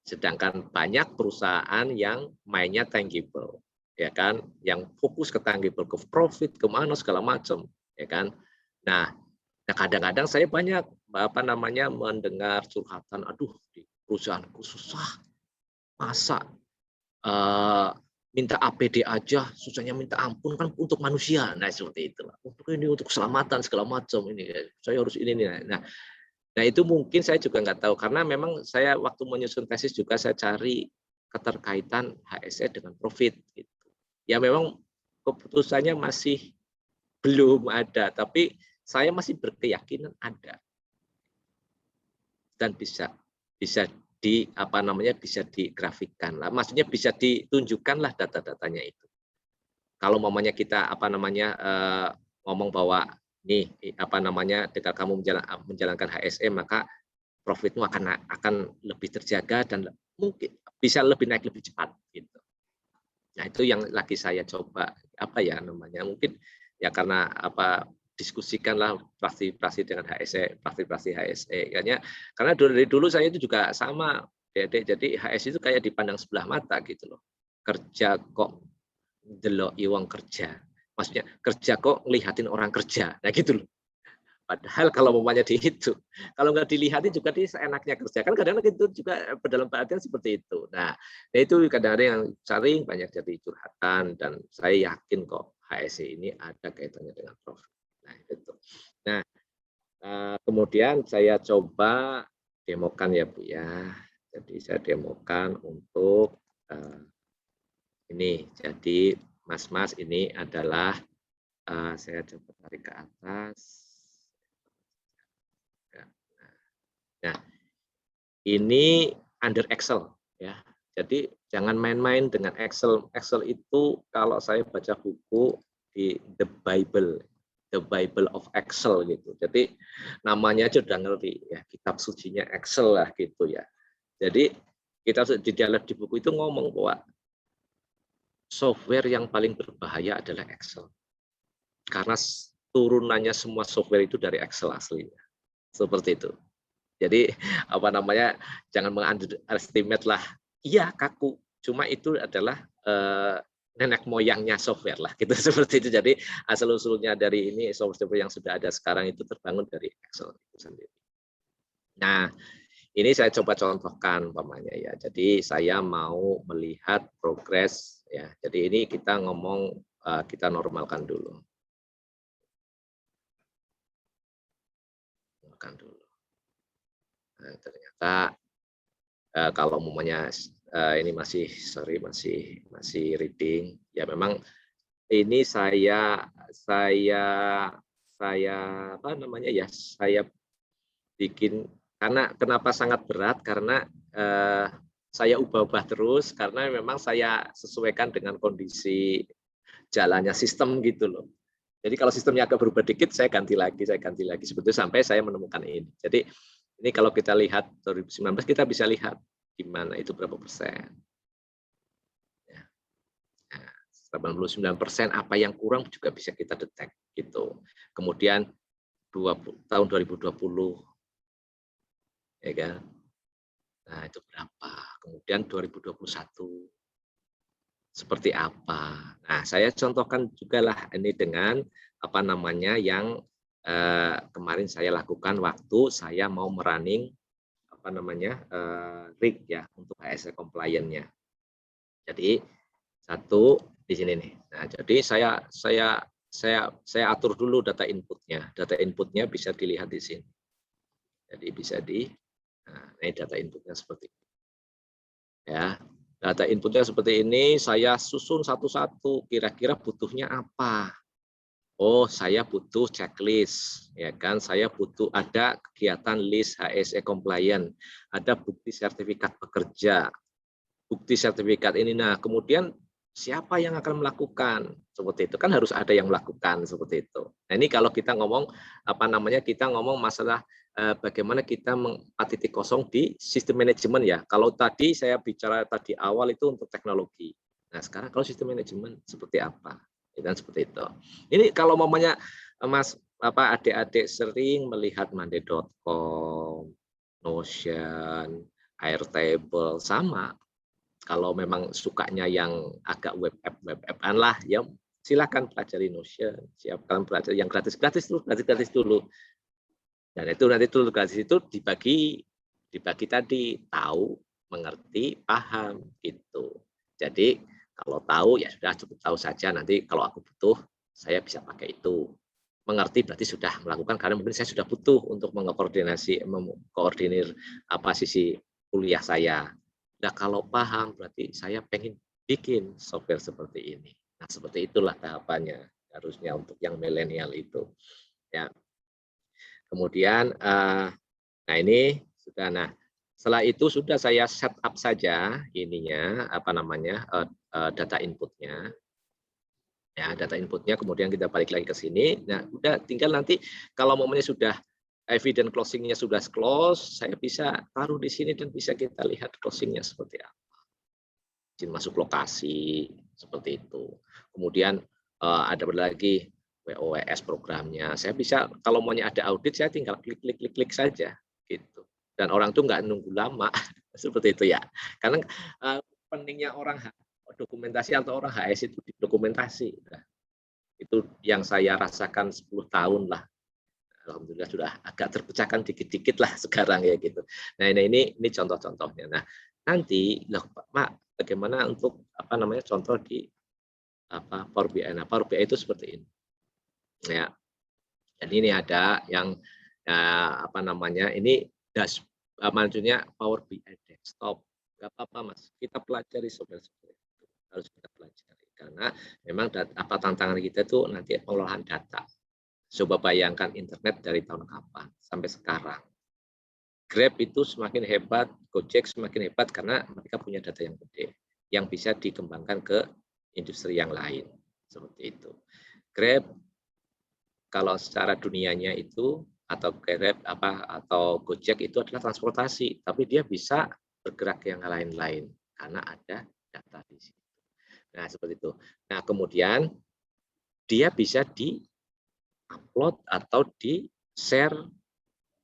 Sedangkan banyak perusahaan yang mainnya tangible, ya kan, yang fokus ke tangible, ke profit, kemana segala macam, ya kan. Nah, kadang-kadang saya banyak mendengar curhatan, aduh di perusahaanku susah, masa minta APD aja, susahnya minta ampun kan untuk manusia. Nah, seperti itulah. Untuk ini untuk keselamatan segala macam ini. Saya harus ini nih. Nah, itu mungkin saya juga nggak tahu karena memang saya waktu menyusun tesis juga saya cari keterkaitan HSE dengan profit gitu. Ya memang keputusannya masih belum ada, tapi saya masih berkeyakinan ada dan bisa bisa digrafikkan lah, maksudnya bisa ditunjukkan lah data-datanya itu. Kalau mamanya kita ngomong bahwa nih ketika kamu menjalankan HSE maka profitmu akan lebih terjaga dan mungkin bisa lebih naik lebih cepat gitu. Nah, itu yang lagi saya coba mungkin ya karena diskusikanlah praksi-praksi dengan HSE, praksi-praksi HSE. Karena dari dulu saya itu juga sama, Dedek. Jadi HSE itu kayak dipandang sebelah mata gitu loh. Kerja kok delok iwang kerja. Maksudnya kerja kok ngelihatin orang kerja. Nah gitu loh. Padahal kalau mamanya dihitung, kalau nggak dilihatin juga dia seenaknya kerja. Kan kadang-kadang itu juga dalam perhatian seperti itu. Nah, itu kadang-kadang yang sering banyak jadi curhatan dan saya yakin kok HSE ini ada kaitannya dengan profit. Nah, itu. Nah, kemudian saya coba demokan ya Bu ya. Jadi saya demokan untuk ini. Jadi Mas-mas ini adalah saya coba tarik ke atas. Nah, ini under Excel ya. Jadi jangan main-main dengan Excel. Excel itu kalau saya baca buku di The Bible of Excel gitu. Jadi namanya aja udah ngerti ya, kitab sucinya Excel lah gitu ya. Jadi kita di dalam di buku itu ngomong bahwa software yang paling berbahaya adalah Excel. Karena turunannya semua software itu dari Excel aslinya. Seperti itu. Jadi jangan mengunderestimate lah. Iya kaku, cuma itu adalah nenek moyangnya software lah gitu seperti itu. Jadi asal usulnya dari ini software yang sudah ada sekarang itu terbangun dari Excel itu sendiri. Nah, ini saya coba contohkan umpamanya ya. Jadi saya mau melihat progres ya. Jadi ini kita ngomong kita normalkan dulu. Normalkan dulu. Nah, ternyata kalau umumnya ini masih reading ya memang ini saya bikin karena kenapa sangat berat karena saya ubah-ubah terus karena memang saya sesuaikan dengan kondisi jalannya sistem gitu loh. Jadi kalau sistemnya agak berubah dikit saya ganti lagi sebetulnya sampai saya menemukan ini. Jadi ini kalau kita lihat 2019 kita bisa lihat di mana itu berapa persen. Ya. Nah, 89% apa yang kurang juga bisa kita detek gitu. Kemudian tahun 2020 ya kan. Nah, itu berapa? Kemudian 2021 seperti apa. Nah, saya contohkan juga lah ini dengan yang kemarin saya lakukan waktu saya mau merunning rig ya untuk HSE compliant-nya. Jadi satu di sini nih. Nah, jadi saya atur dulu data inputnya. Data inputnya bisa dilihat di sini. Jadi bisa ini data inputnya seperti ini. Ya, data inputnya seperti ini. Saya susun satu-satu. Kira-kira butuhnya apa? Oh, saya butuh checklist, ya kan? Saya butuh ada kegiatan list HSE compliant, ada bukti sertifikat pekerja, bukti sertifikat ini. Nah, kemudian siapa yang akan melakukan? Seperti itu kan harus ada yang melakukan seperti itu. Nah, ini kalau kita ngomong kita ngomong masalah bagaimana kita 4.0 di sistem manajemen ya. Kalau tadi saya bicara tadi awal itu untuk teknologi. Nah, sekarang kalau sistem manajemen seperti apa? Dan seperti itu. Ini kalau mamanya adik-adik sering melihat monday.com, Notion, Airtable sama. Kalau memang sukanya yang agak web app-an lah, ya silakan pelajari Notion, siapkan pelajari yang gratis dulu. Dan itu nanti dulu gratis itu dibagi tadi tahu, mengerti, paham gitu. Jadi Kalau tahu ya sudah cukup tahu saja, nanti kalau aku butuh saya bisa pakai itu. Mengerti berarti sudah melakukan, karena mungkin saya sudah butuh untuk mengkoordinir apa sisi kuliah saya. Nah, kalau paham berarti saya pengen bikin software seperti ini. Nah, seperti itulah tahapannya harusnya untuk yang milenial itu. Ya. Kemudian nah ini sudah, nah setelah itu sudah saya setup saja ininya apa namanya data inputnya. Ya, data inputnya, kemudian kita balik lagi ke sini. Nah, udah tinggal nanti kalau momennya sudah evident closingnya sudah close, saya bisa taruh di sini dan bisa kita lihat closingnya seperti apa. Izin masuk lokasi seperti itu. Kemudian ada lagi WOWS programnya. Saya bisa kalau maunya ada audit, saya tinggal klik saja gitu. Dan orang tuh nggak nunggu lama seperti itu ya. Karena pentingnya orang dokumentasi atau orang HS itu di dokumentasi. Nah, itu yang saya rasakan 10 tahun lah. Alhamdulillah sudah agak terpecahkan dikit-dikit lah sekarang ya gitu. Nah ini contoh-contohnya. Nah nanti loh Pak, bagaimana untuk apa namanya contoh di apa Power BI. Nah Power BI itu seperti ini. Ya, jadi ini ada yang apa namanya ini maksudnya Power BI desktop. Gak apa-apa Mas, kita pelajari software itu harus kita pelajari karena memang apa tantangan kita itu nanti pengolahan data. Coba bayangkan internet dari tahun kapan sampai sekarang. Grab itu semakin hebat, Gojek semakin hebat karena mereka punya data yang gede yang bisa dikembangkan ke industri yang lain seperti itu. Grab kalau secara dunianya itu atau Grab atau Gojek itu adalah transportasi, tapi dia bisa bergerak yang lain-lain karena ada data di situ. Nah, seperti itu. Nah, kemudian dia bisa di-upload atau di-share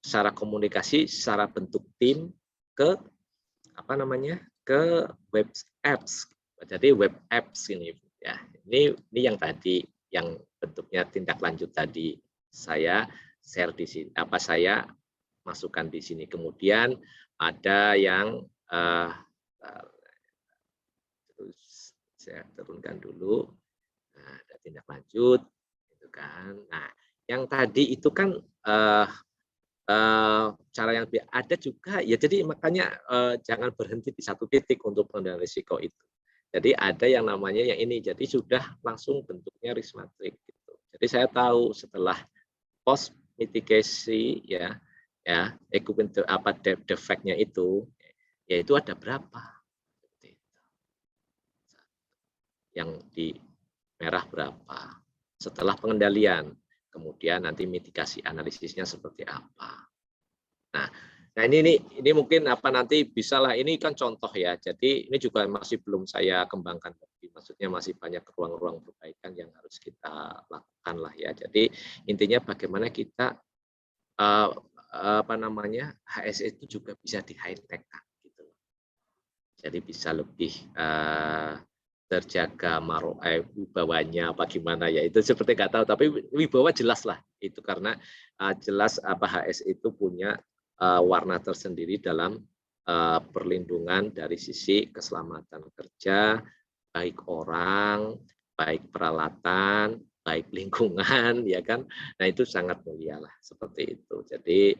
secara komunikasi, secara bentuk tim ke apa namanya? Ke web apps. Jadi web apps ini ya. Ini yang tadi yang bentuknya tindak lanjut tadi saya share di sini, apa saya masukkan di sini. Kemudian ada yang terus saya turunkan dulu. Nah, ada tindak lanjut, gitu kan. Nah, yang tadi itu kan cara yang ada juga ya. Jadi makanya jangan berhenti di satu titik untuk pengendalian risiko itu. Jadi ada yang namanya yang ini, jadi sudah langsung bentuknya risk matrix gitu. Jadi saya tahu setelah post mitigasi ya equipment apa defect-nya itu yaitu ada berapa. Yang di merah berapa. Setelah pengendalian, kemudian nanti mitigasi analisisnya seperti apa. Nah ini mungkin apa nanti bisalah, ini kan contoh ya. Jadi ini juga masih belum saya kembangkan lagi. Maksudnya masih banyak ruang-ruang perbaikan yang harus kita lakukan lah ya. Jadi intinya bagaimana kita apa namanya HS itu juga bisa di high tech gitu. Jadi bisa lebih terjaga wibawanya apa gimana ya, itu seperti nggak tahu, tapi wibawa jelas lah itu karena jelas apa HS itu punya warna tersendiri dalam perlindungan dari sisi keselamatan kerja, baik orang, baik peralatan, baik lingkungan ya kan. Nah itu sangat mulia lah seperti itu. Jadi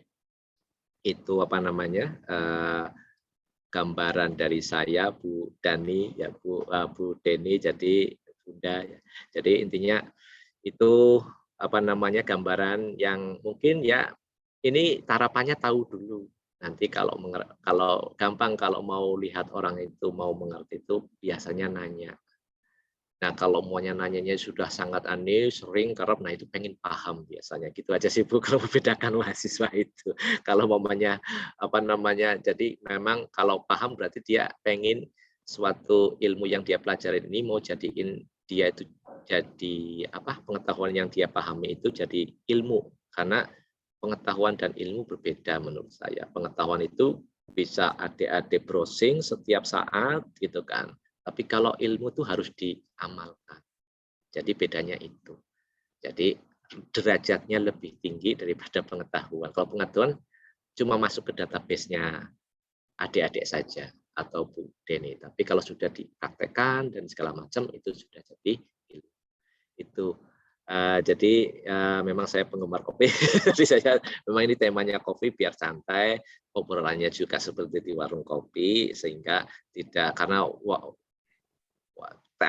itu apa namanya gambaran dari saya Bu Dani ya Bu Deni, jadi Bunda ya. Jadi intinya itu apa namanya gambaran yang mungkin ya ini tarapannya tahu dulu. Nanti kalau gampang kalau mau lihat orang itu mau mengerti itu biasanya nanya. Nah kalau maunya nanyanya sudah sangat aneh, sering kerap, nah itu pengen paham biasanya. Gitu aja sih Bu kalau membedakan mahasiswa itu. Kalau mamanya apa namanya, jadi memang kalau paham berarti dia pengen suatu ilmu yang dia pelajari ini mau jadiin dia itu jadi apa pengetahuan yang dia pahami itu jadi ilmu. Karena pengetahuan dan ilmu berbeda menurut saya. Pengetahuan itu bisa adik-adik browsing setiap saat gitu kan. Tapi kalau ilmu itu harus diamalkan. Jadi bedanya itu. Jadi derajatnya lebih tinggi daripada pengetahuan. Kalau pengetahuan cuma masuk ke database-nya adik-adik saja. atau Bu Deni. Tapi kalau sudah dipraktekkan dan segala macam itu sudah jadi ilmu. Itu jadi memang saya penggemar kopi. Jadi saya memang ini temanya kopi biar santai, obrolannya juga seperti di warung kopi sehingga tidak karena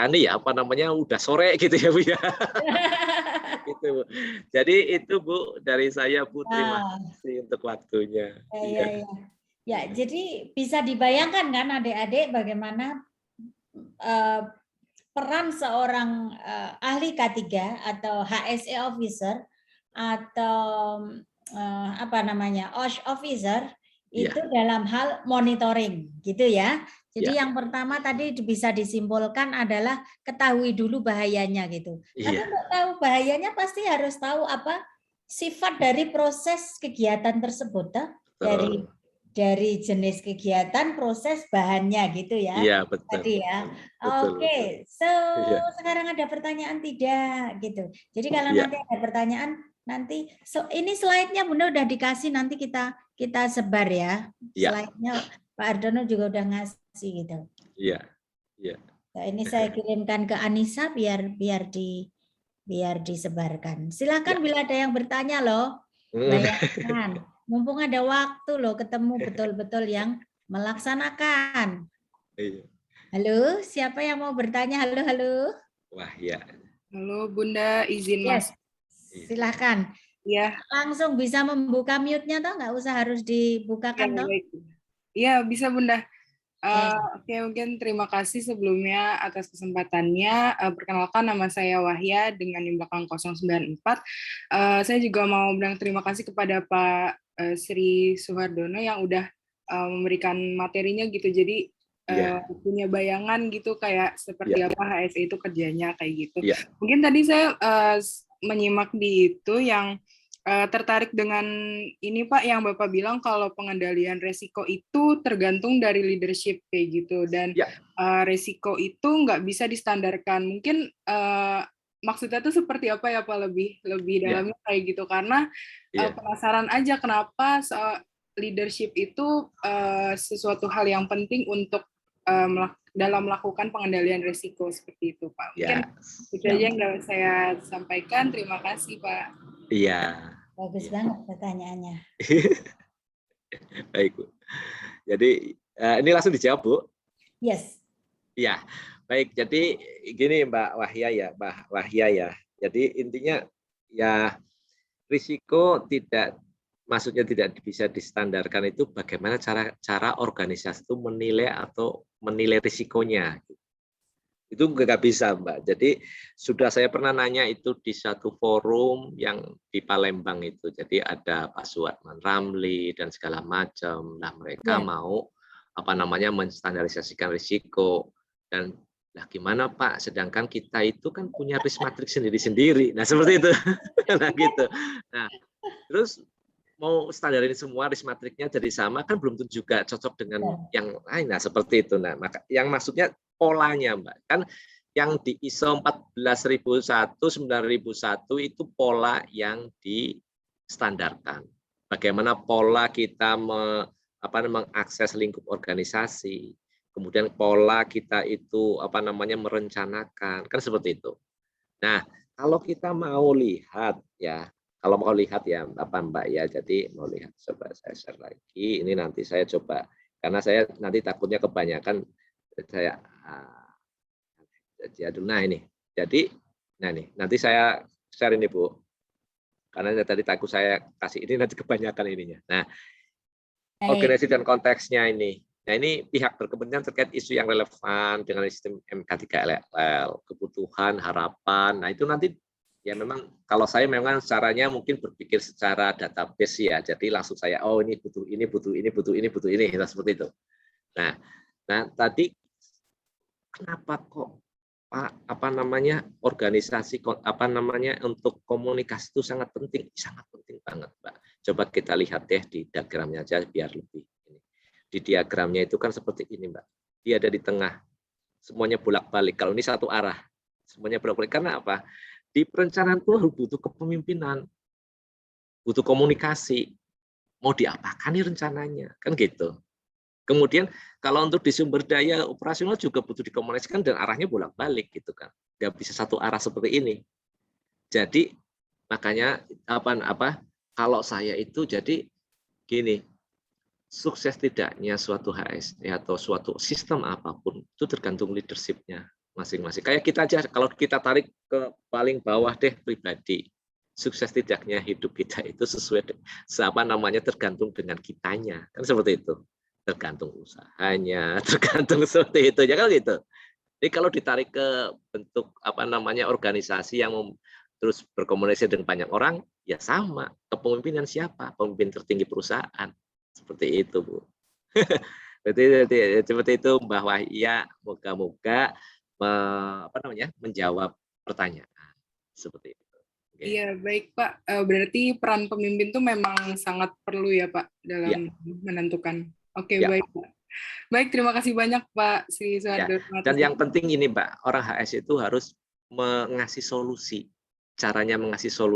ini ya apa namanya udah sore gitu ya Bu ya. Gitu Bu. Jadi itu Bu dari saya Bu, terima Nah, kasih untuk waktunya. ya, Iya. ya, ya. Ya, jadi bisa dibayangkan kan adik-adik bagaimana peran seorang ahli K3 atau HSE officer atau apa namanya OSH officer itu dalam hal monitoring gitu ya. Jadi yang pertama tadi bisa disimpulkan adalah ketahui dulu bahayanya gitu. Tapi untuk tahu bahayanya pasti harus tahu apa sifat dari proses kegiatan tersebut dari jenis kegiatan, proses, bahannya gitu ya. Iya, betul. Tadi ya. Betul, Oke, so sekarang ada pertanyaan tidak gitu. Jadi kalau nanti ada pertanyaan nanti ini slide-nya Bunda udah dikasih nanti kita sebar ya. Slide-nya Pak Ardono juga udah ngasih gitu. Iya. Iya. Nah, ini saya kirimkan ke Anissa biar disebarkan. Silakan bila ada yang bertanya loh. Bayangkan, mumpung ada waktu loh ketemu betul-betul yang melaksanakan. Halo, siapa yang mau bertanya? Halo, halo. Wah, ya. Halo Bunda, izin Mas. Silakan. Ya. Langsung bisa membuka mute-nya toh, nggak usah harus dibukakan toh? Iya, bisa Bunda. Oke, mungkin terima kasih sebelumnya atas kesempatannya. Perkenalkan nama saya Wahya dengan NIM belakang 094. Saya juga mau bilang terima kasih kepada Pak Sri Suhardono yang udah memberikan materinya gitu. Jadi punya bayangan gitu kayak seperti apa HSE itu kerjanya kayak gitu. Mungkin tadi saya menyimak di itu yang tertarik dengan ini Pak yang Bapak bilang kalau pengendalian resiko itu tergantung dari leadership kayak gitu dan resiko itu nggak bisa distandarkan. Mungkin maksudnya itu seperti apa ya Pak lebih dalamnya kayak gitu karena penasaran aja kenapa leadership itu sesuatu hal yang penting untuk dalam melakukan pengendalian resiko seperti itu Pak. Mungkin itu aja yang dapat saya sampaikan. Terima kasih Pak. Iya. Bagus banget pertanyaannya. Baik Bu. Jadi ini langsung dijawab Bu. Yes. Iya. Baik. Jadi gini Mbak Wahya ya. Jadi intinya ya risiko maksudnya tidak bisa distandarkan itu bagaimana cara organisasi itu menilai risikonya. Itu nggak bisa Mbak. Jadi sudah saya pernah nanya itu di satu forum yang di Palembang itu. Jadi ada Pak Suatman Ramli dan segala macam. Nah mereka mau menstandarisasikan risiko dan lah gimana Pak? Sedangkan kita itu kan punya risk matrix sendiri-sendiri. Nah seperti itu. Nah gitu. Nah terus mau standarin semua risk matrixnya jadi sama kan belum tentu juga cocok dengan yang lain. Nah seperti itu. Nah maka yang maksudnya polanya Mbak kan yang di ISO 14001 9001 itu pola yang distandarkan. Bagaimana pola kita mengakses lingkup organisasi, kemudian pola kita itu merencanakan kan seperti itu. Nah kalau kita mau lihat ya. Kalau mau lihat ya Mbak ya, jadi mau lihat coba saya share lagi. Ini nanti saya coba karena saya nanti takutnya kebanyakan saya nah ini. Jadi nanti saya share ini Bu. Karena tadi takut saya kasih ini nanti kebanyakan ininya. Nah, organisasi dan konteksnya ini. Nah, ini pihak berkepentingan terkait isu yang relevan dengan sistem MK3LL, kebutuhan, harapan. Nah, itu nanti ya memang kalau saya memang caranya mungkin berpikir secara database ya, jadi langsung saya ini butuh ini seperti itu. Nah tadi kenapa kok organisasi untuk komunikasi itu sangat penting banget Mbak. Coba kita lihat deh di diagramnya aja biar lebih ini. Di diagramnya itu kan seperti ini Mbak. Dia ada di tengah, semuanya bolak-balik. Kalau ini satu arah, semuanya bolak-balik karena apa? Di perencanaan itu butuh kepemimpinan, butuh komunikasi. Mau diapakan nih rencananya? Kan gitu. Kemudian kalau untuk di sumber daya operasional juga butuh dikomunikasikan dan arahnya bolak-balik gitu kan. Nggak bisa satu arah seperti ini. Jadi makanya kalau saya itu jadi gini, sukses tidaknya suatu HSE atau suatu sistem apapun itu tergantung leadership-nya masing-masing. Kayak kita aja, kalau kita tarik ke paling bawah deh pribadi, sukses tidaknya hidup kita itu sesuai tergantung dengan kitanya, kan seperti itu. Tergantung usahanya, tergantung seperti itu, ya kan gitu. Jadi kalau ditarik ke bentuk organisasi yang terus berkomunikasi dengan banyak orang, ya sama. Kepemimpinan siapa? Pemimpin tertinggi perusahaan. Seperti itu, Bu. Seperti itu, Mbak Wahya. Moga-moga menjawab pertanyaan. Seperti itu. Okay. Iya, baik Pak. Berarti peran pemimpin itu memang sangat perlu ya Pak dalam menentukan. Oke, baik Pak. Baik, terima kasih banyak Pak Sri Suharto. Dan yang penting ini Mbak, orang HS itu harus mengasih solusi. Caranya mengasih solusi